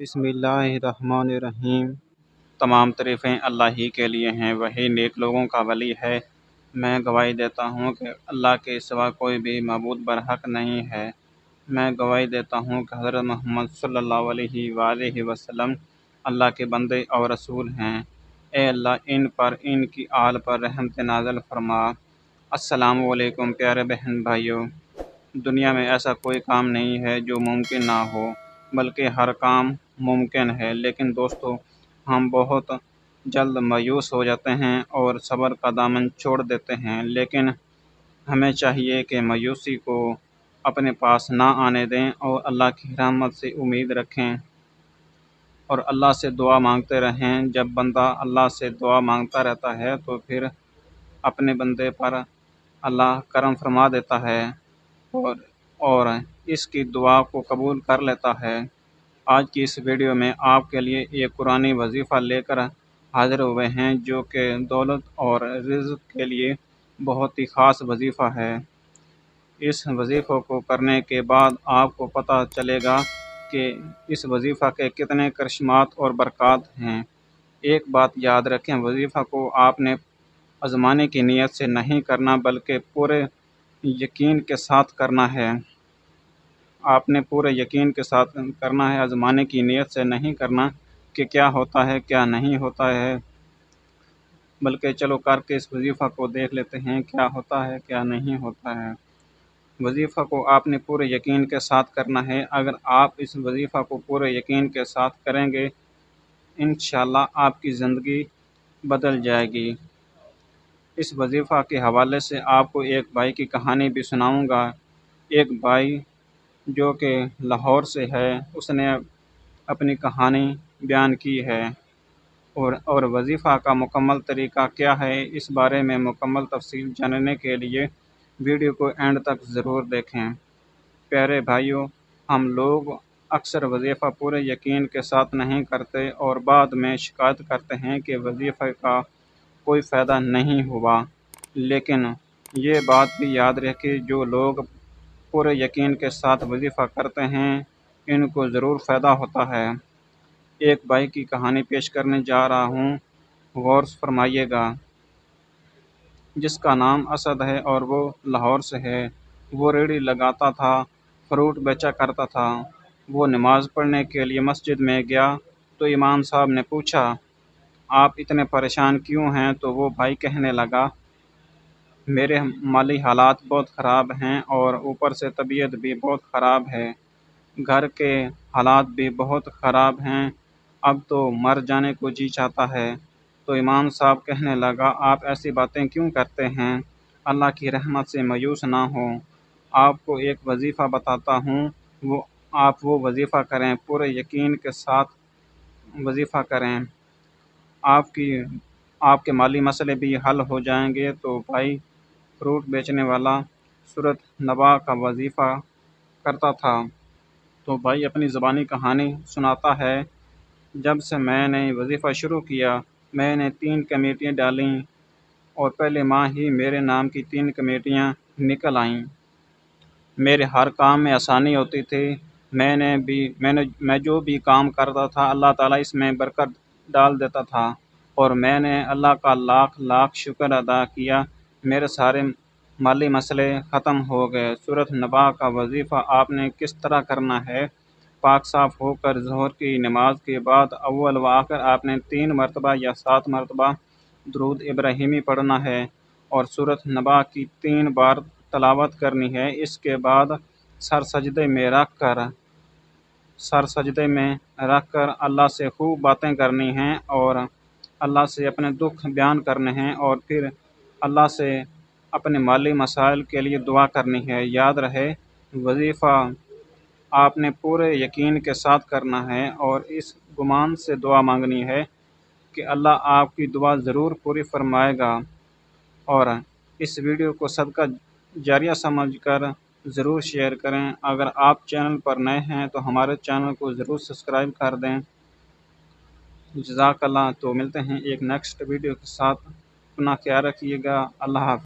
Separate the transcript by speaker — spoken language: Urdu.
Speaker 1: بسم اللہ الرحمن الرحیم۔ تمام تعریفیں اللہ ہی کے لیے ہیں، وہی نیک لوگوں کا ولی ہے۔ میں گواہی دیتا ہوں کہ اللہ کے سوا کوئی بھی معبود برحق نہیں ہے۔ میں گواہی دیتا ہوں کہ حضرت محمد صلی اللہ علیہ وآلہ وسلم اللہ کے بندے اور رسول ہیں۔ اے اللہ ان پر، ان کی آل پر رحمت نازل فرما۔ السلام علیکم پیارے بہن بھائیوں۔ دنیا میں ایسا کوئی کام نہیں ہے جو ممکن نہ ہو، بلکہ ہر کام ممکن ہے، لیکن دوستو ہم بہت جلد مایوس ہو جاتے ہیں اور صبر کا دامن چھوڑ دیتے ہیں۔ لیکن ہمیں چاہیے کہ مایوسی کو اپنے پاس نہ آنے دیں اور اللہ کی رحمت سے امید رکھیں اور اللہ سے دعا مانگتے رہیں۔ جب بندہ اللہ سے دعا مانگتا رہتا ہے تو پھر اپنے بندے پر اللہ کرم فرما دیتا ہے اور اس کی دعا کو قبول کر لیتا ہے۔ آج کی اس ویڈیو میں آپ کے لیے ایک قرآنی وظیفہ لے کر حاضر ہوئے ہیں، جو کہ دولت اور رزق کے لیے بہت ہی خاص وظیفہ ہے۔ اس وظیفہ کو کرنے کے بعد آپ کو پتہ چلے گا کہ اس وظیفہ کے کتنے کرشمات اور برکات ہیں۔ ایک بات یاد رکھیں، وظیفہ کو آپ نے آزمانے کی نیت سے نہیں کرنا، بلکہ پورے یقین کے ساتھ کرنا ہے۔ آپ نے پورے یقین کے ساتھ کرنا ہے، آزمانے کی نیت سے نہیں کرنا کہ کیا ہوتا ہے کیا نہیں ہوتا ہے، بلکہ چلو کر کے اس وظیفہ کو دیکھ لیتے ہیں کیا ہوتا ہے کیا نہیں ہوتا ہے۔ وظیفہ کو آپ نے پورے یقین کے ساتھ کرنا ہے۔ اگر آپ اس وظیفہ کو پورے یقین کے ساتھ کریں گے، انشاءاللہ آپ کی زندگی بدل جائے گی۔ اس وظیفہ کے حوالے سے آپ کو ایک بھائی کی کہانی بھی سناؤں گا۔ ایک بھائی جو کہ لاہور سے ہے، اس نے اپنی کہانی بیان کی ہے اور وظیفہ کا مکمل طریقہ کیا ہے، اس بارے میں مکمل تفصیل جاننے کے لیے ویڈیو کو اینڈ تک ضرور دیکھیں۔ پیارے بھائیوں، ہم لوگ اکثر وظیفہ پورے یقین کے ساتھ نہیں کرتے اور بعد میں شکایت کرتے ہیں کہ وظیفہ کا کوئی فائدہ نہیں ہوا، لیکن یہ بات بھی یاد رکھیں جو لوگ پورے یقین کے ساتھ وظیفہ کرتے ہیں ان کو ضرور فائدہ ہوتا ہے۔ ایک بھائی کی کہانی پیش کرنے جا رہا ہوں، غور فرمائیے گا۔ جس کا نام اسد ہے اور وہ لاہور سے ہے۔ وہ ریڑھی لگاتا تھا، فروٹ بیچا کرتا تھا۔ وہ نماز پڑھنے کے لیے مسجد میں گیا تو امام صاحب نے پوچھا، آپ اتنے پریشان کیوں ہیں؟ تو وہ بھائی کہنے لگا، میرے مالی حالات بہت خراب ہیں اور اوپر سے طبیعت بھی بہت خراب ہے، گھر کے حالات بھی بہت خراب ہیں، اب تو مر جانے کو جی چاہتا ہے۔ تو امام صاحب کہنے لگا، آپ ایسی باتیں کیوں کرتے ہیں؟ اللہ کی رحمت سے مایوس نہ ہوں۔ آپ کو ایک وظیفہ بتاتا ہوں، آپ وہ وظیفہ کریں، پورے یقین کے ساتھ وظیفہ کریں، آپ کے مالی مسئلے بھی حل ہو جائیں گے۔ تو بھائی فروٹ بیچنے والا سورۃ نبا کا وظیفہ کرتا تھا۔ تو بھائی اپنی زبانی کہانی سناتا ہے، جب سے میں نے وظیفہ شروع کیا، میں نے 3 کمیٹیاں ڈالیں اور پہلے ماہ ہی میرے نام کی 3 کمیٹیاں نکل آئیں۔ میرے ہر کام میں آسانی ہوتی تھی۔ میں جو بھی کام کرتا تھا اللہ تعالیٰ اس میں برکت ڈال دیتا تھا اور میں نے اللہ کا لاکھ لاکھ شکر ادا کیا، میرے سارے مالی مسئلے ختم ہو گئے۔ سورۃ نبا کا وظیفہ آپ نے کس طرح کرنا ہے؟ پاک صاف ہو کر ظہر کی نماز کے بعد اول و آخر آپ نے 3 مرتبہ یا 7 مرتبہ درود ابراہیمی پڑھنا ہے اور سورۃ نبا کی 3 بار تلاوت کرنی ہے۔ اس کے بعد سر سجدے میں رکھ کر اللہ سے خوب باتیں کرنی ہیں اور اللہ سے اپنے دکھ بیان کرنے ہیں اور پھر اللہ سے اپنے مالی مسائل کے لیے دعا کرنی ہے۔ یاد رہے، وظیفہ آپ نے پورے یقین کے ساتھ کرنا ہے اور اس گمان سے دعا مانگنی ہے کہ اللہ آپ کی دعا ضرور پوری فرمائے گا۔ اور اس ویڈیو کو صدقہ جاریہ سمجھ کر ضرور شیئر کریں۔ اگر آپ چینل پر نئے ہیں تو ہمارے چینل کو ضرور سبسکرائب کر دیں۔ جزاک اللہ۔ تو ملتے ہیں ایک نیکسٹ ویڈیو کے ساتھ، اپنا خیال رکھیے گا۔ اللہ حافظ۔